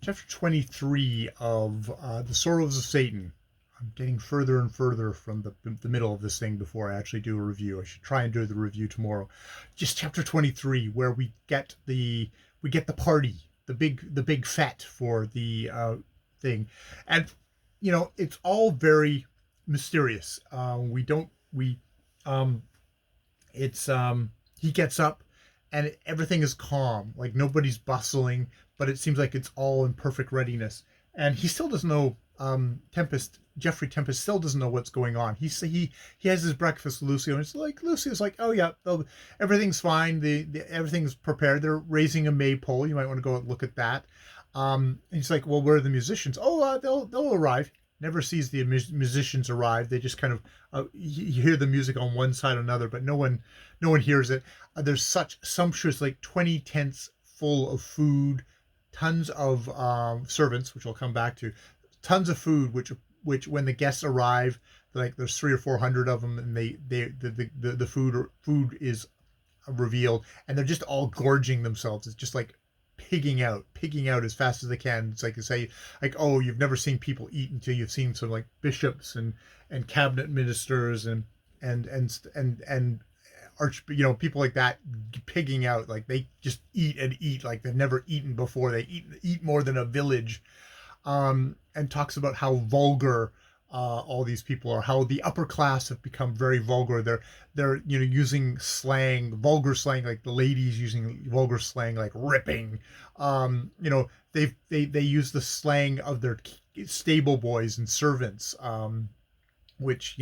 chapter 23 of the Srrws of Satan. I'm getting further and further from the middle of this thing before I actually do a review. I should try and do the review tomorrow. Just chapter 23, where we get the party, the big fet for the thing, and it's all very mysterious. We don't we it's He gets up and everything is calm, like nobody's bustling, but it seems like it's all in perfect readiness. And he still doesn't know. Jeffrey Tempest still doesn't know what's going on. He has his breakfast with Lucio, and it's like Lucio's like, oh yeah, everything's fine. Everything's prepared. They're raising a maypole. You might want to go and look at that. And he's like, well, where are the musicians? Oh, they'll arrive. Never sees the musicians arrive. They just kind of you hear the music on one side or another, but no one hears it. There's such sumptuous, like 20 tents full of food, tons of servants, which I'll come back to, tons of food, which when the guests arrive, like there's 300 or 400 of them, and the food is revealed, and they're just all gorging themselves. It's just like pigging out as fast as they can. It's like to say, like, oh, you've never seen people eat until you've seen some like bishops and cabinet ministers and arch, people like that pigging out. Like they just eat and eat like they've never eaten before. They eat more than a village. And talks about how vulgar all these people are, how the upper class have become very vulgar. They're using slang, vulgar slang, like the ladies using vulgar slang like ripping. They use the slang of their stable boys and servants, which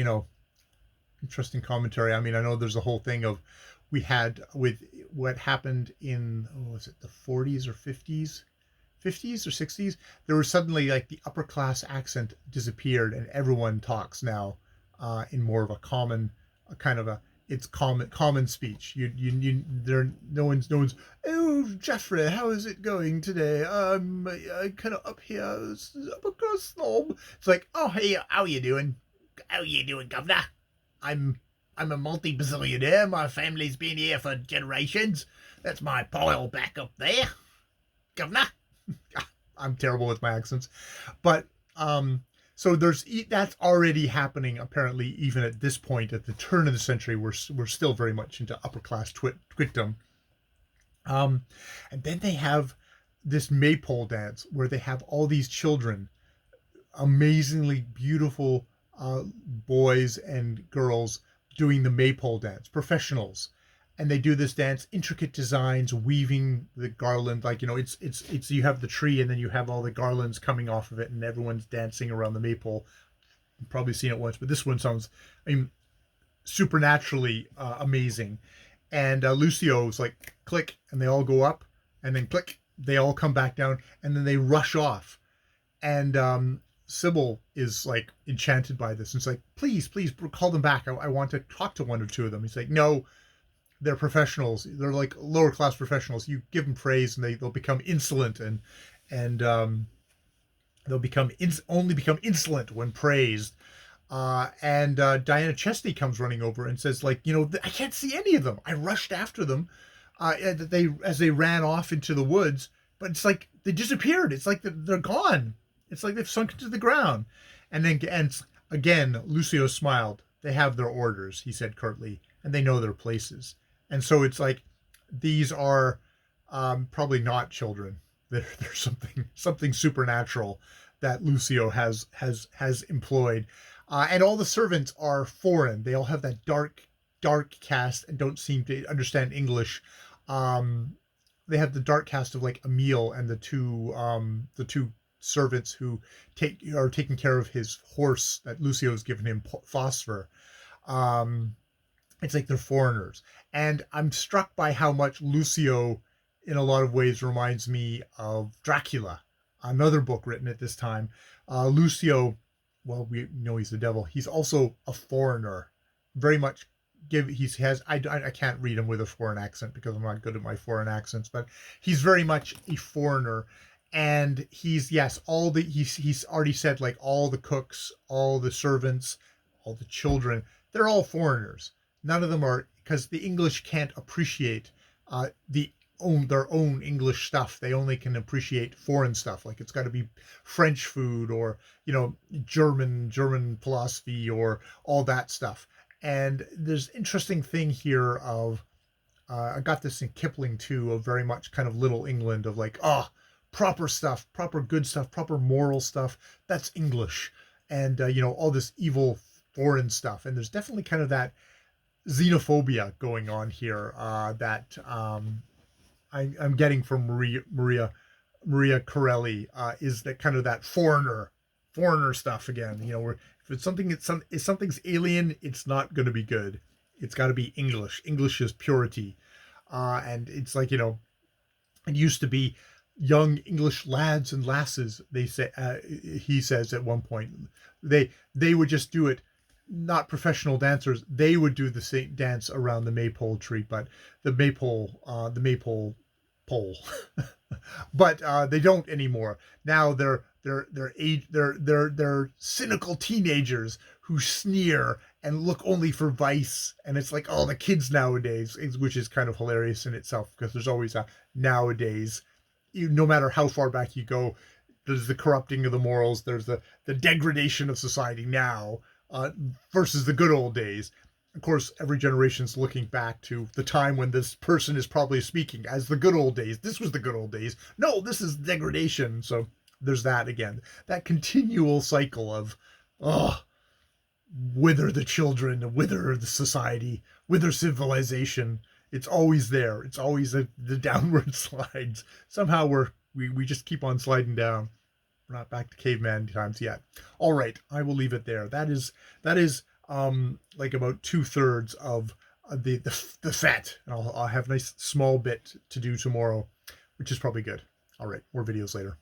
interesting commentary. I mean, I know there's a whole thing of we had with what happened in was it the 40s or 50s or 60s, there was suddenly like the upper class accent disappeared, and everyone talks now in more of a common, a kind of a it's common speech. You there no one's oh Jeffrey, how is it going today? I kind of up here, upper class snob. It's like, oh hey, how you doing? How you doing, governor? I'm a multi-bazillionaire. My family's been here for generations. That's my pile back up there, governor. I'm terrible with my accents, but so that's already happening apparently. Even at this point, at the turn of the century, we're still very much into upper class twitdom. And then they have this maypole dance where they have all these children, amazingly beautiful boys and girls doing the maypole dance, professionals, and they do this dance, intricate designs, weaving the garland, like it's you have the tree and then you have all the garlands coming off of it, and everyone's dancing around the maypole. You've probably seen it once, but this one sounds, supernaturally amazing. And Lucio's like click, and they all go up, and then click, they all come back down, and then they rush off. And Sybil is like enchanted by this, and it's like, please call them back. I want to talk to one or two of them. He's like, no, they're professionals. They're like lower class professionals. You give them praise, and they'll become insolent, and they'll only become insolent when praised. And Diana Chesney comes running over and says, like, I can't see any of them. I rushed after them, as they ran off into the woods, but it's like they disappeared. It's like they're gone. It's like they've sunk into the ground. And again, Lucio smiled. They have their orders, he said curtly, and they know their places. And so it's like these are probably not children. They're something supernatural that Lucio has employed. And all the servants are foreign. They all have that dark cast and don't seem to understand English. They have the dark cast of like Emile and the two servants who are taking care of his horse that Lucio has given him, Phosphor. It's like they're foreigners. And I'm struck by how much Lucio, in a lot of ways, reminds me of Dracula, another book written at this time. Lucio, well, we know he's the devil. He's also a foreigner. Very much I can't read him with a foreign accent because I'm not good at my foreign accents, but he's very much a foreigner. And he's already said, like, all the cooks, all the servants, all the children, they're all foreigners. None of them are, because the English can't appreciate the their own English stuff. They only can appreciate foreign stuff. Like it's got to be French food or, you know, German philosophy or all that stuff. And there's interesting thing here of I got this in Kipling too, of very much kind of Little England, of like, proper stuff, proper good stuff, proper moral stuff. That's English, and you know, all this evil foreign stuff. And there's definitely kind of that xenophobia going on here that I'm getting from Maria Corelli, is that kind of that foreigner stuff again. You know, where if it's something, if something's alien, it's not going to be good. It's got to be English. English is purity, and it's like, you know, it used to be young English lads and lasses. They say, he says at one point, they would just do it. Not professional dancers. They would do the same dance around the maypole tree, but the maypole pole. But they don't anymore. Now they're cynical teenagers who sneer and look only for vice. And it's like, oh, the kids nowadays, which is kind of hilarious in itself, because there's always a nowadays. No matter how far back you go, there's the corrupting of the morals. There's the degradation of society now. Versus the good old days. Of course, every generation's looking back to the time when this person is probably speaking as the good old days. This was the good old days. No, this is degradation. So there's that again. That continual cycle of, wither the children, wither the society, wither civilization. It's always there. It's always the downward slides. Somehow we just keep on sliding down. We're not back to caveman times yet. All right, I will leave it there. That is like about 2/3 of the fat. And I'll have a nice small bit to do tomorrow, which is probably good. All right, more videos later.